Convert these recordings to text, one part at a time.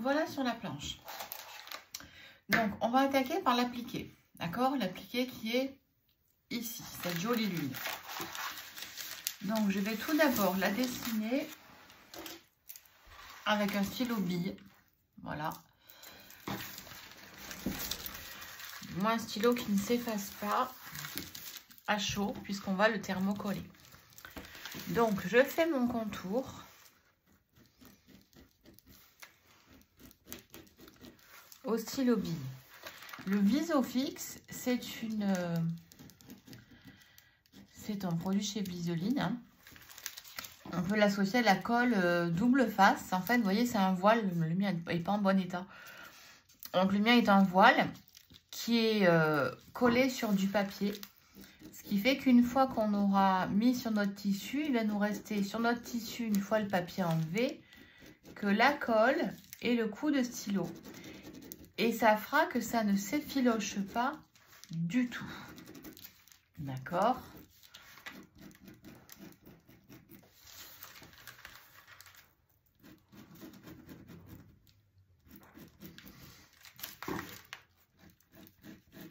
voilà sur la planche. Donc, on va attaquer par l'appliqué. D'accord? L'appliqué qui est ici, cette jolie lune. Donc, je vais tout d'abord la dessiner avec un stylo bille. Voilà. Moi, un stylo qui ne s'efface pas à chaud, puisqu'on va le thermocoller. Donc, je fais mon contour. Au stylo bille. Le Visofix, c'est un produit chez Visoline. Hein. On peut l'associer à la colle double face. En fait, vous voyez, c'est un voile. Le mien n'est pas en bon état. Donc, le mien est un voile qui est collé sur du papier. Ce qui fait qu'une fois qu'on aura mis sur notre tissu, il va nous rester sur notre tissu, une fois le papier enlevé, que la colle et le coup de stylo. Et ça fera que ça ne s'effiloche pas du tout. D'accord?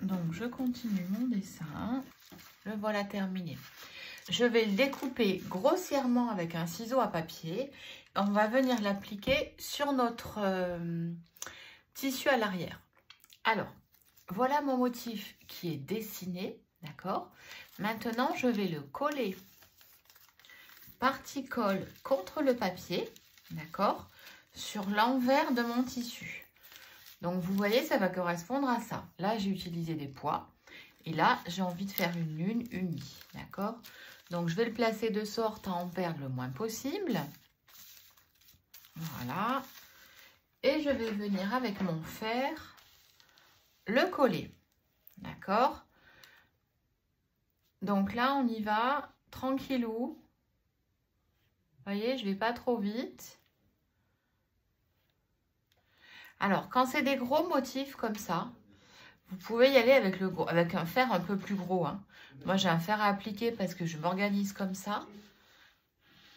Donc, je continue mon dessin. Le voilà terminé. Je vais le découper grossièrement avec un ciseau à papier. On va venir l'appliquer sur notre tissu à l'arrière. Alors, voilà mon motif qui est dessiné, d'accord? Maintenant, je vais le coller partie colle contre le papier, d'accord? Sur l'envers de mon tissu. Donc, vous voyez, ça va correspondre à ça. Là, j'ai utilisé des poids. Et là, j'ai envie de faire une lune unie, d'accord? Donc, je vais le placer de sorte à en perdre le moins possible. Voilà. Et je vais venir avec mon fer le coller. D'accord? Donc là, on y va tranquillou. Vous voyez, je ne vais pas trop vite. Alors, quand c'est des gros motifs comme ça, vous pouvez y aller avec un fer un peu plus gros. Hein. Moi, j'ai un fer à appliquer parce que je m'organise comme ça.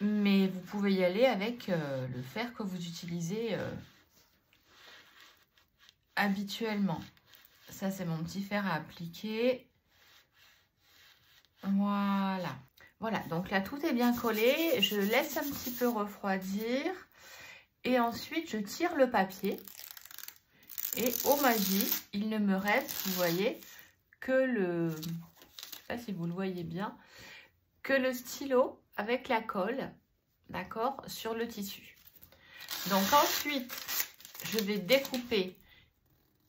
Mais vous pouvez y aller avec le fer que vous utilisez habituellement. Ça, c'est mon petit fer à appliquer. Voilà. Voilà, donc là, tout est bien collé. Je laisse un petit peu refroidir. Et ensuite, je tire le papier. Et au magie, il ne me reste, vous voyez, que le... Je ne sais pas si vous le voyez bien. Que le stylo avec la colle, d'accord, sur le tissu. Donc ensuite, je vais découper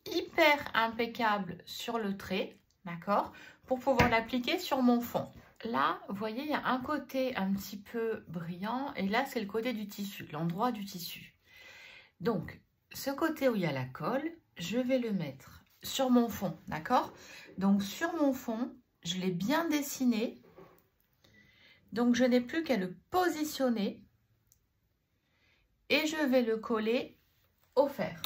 hyper impeccable sur le trait, d'accord, pour pouvoir l'appliquer sur mon fond. Là, vous voyez, il y a un côté un petit peu brillant et là, c'est le côté du tissu, l'endroit du tissu. Donc, ce côté où il y a la colle, je vais le mettre sur mon fond, d'accord? Donc, sur mon fond, je l'ai bien dessiné. Donc, je n'ai plus qu'à le positionner et je vais le coller au fer,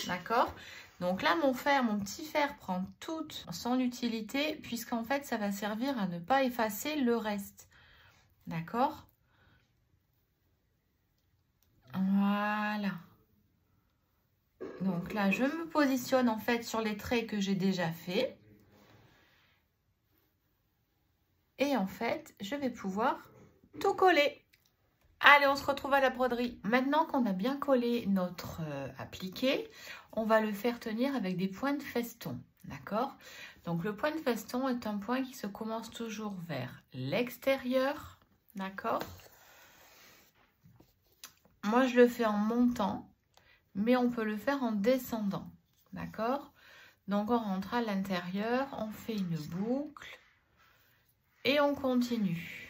d'accord? Donc là, mon petit fer prend toute son utilité puisqu'en fait, ça va servir à ne pas effacer le reste. D'accord? Voilà. Donc là, je me positionne en fait sur les traits que j'ai déjà fait. Et en fait, je vais pouvoir tout coller. Allez, on se retrouve à la broderie. Maintenant qu'on a bien collé notre appliqué, on va le faire tenir avec des points de feston. D'accord? Donc, le point de feston est un point qui se commence toujours vers l'extérieur. D'accord? Moi, je le fais en montant, mais on peut le faire en descendant. D'accord? Donc, on rentre à l'intérieur, on fait une boucle et on continue.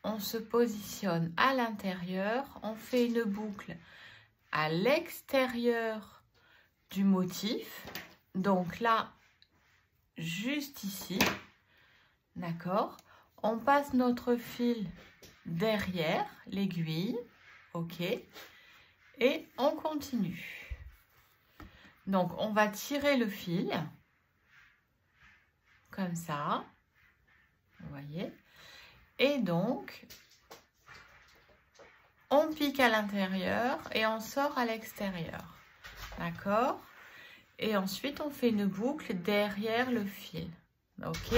On se positionne à l'intérieur, on fait une boucle à l'extérieur du motif. Donc là, juste ici, d'accord? On passe notre fil derrière l'aiguille, ok? Et on continue. Donc, on va tirer le fil, comme ça, vous voyez? Et donc, on pique à l'intérieur et on sort à l'extérieur. D'accord? Et ensuite, on fait une boucle derrière le fil. Ok?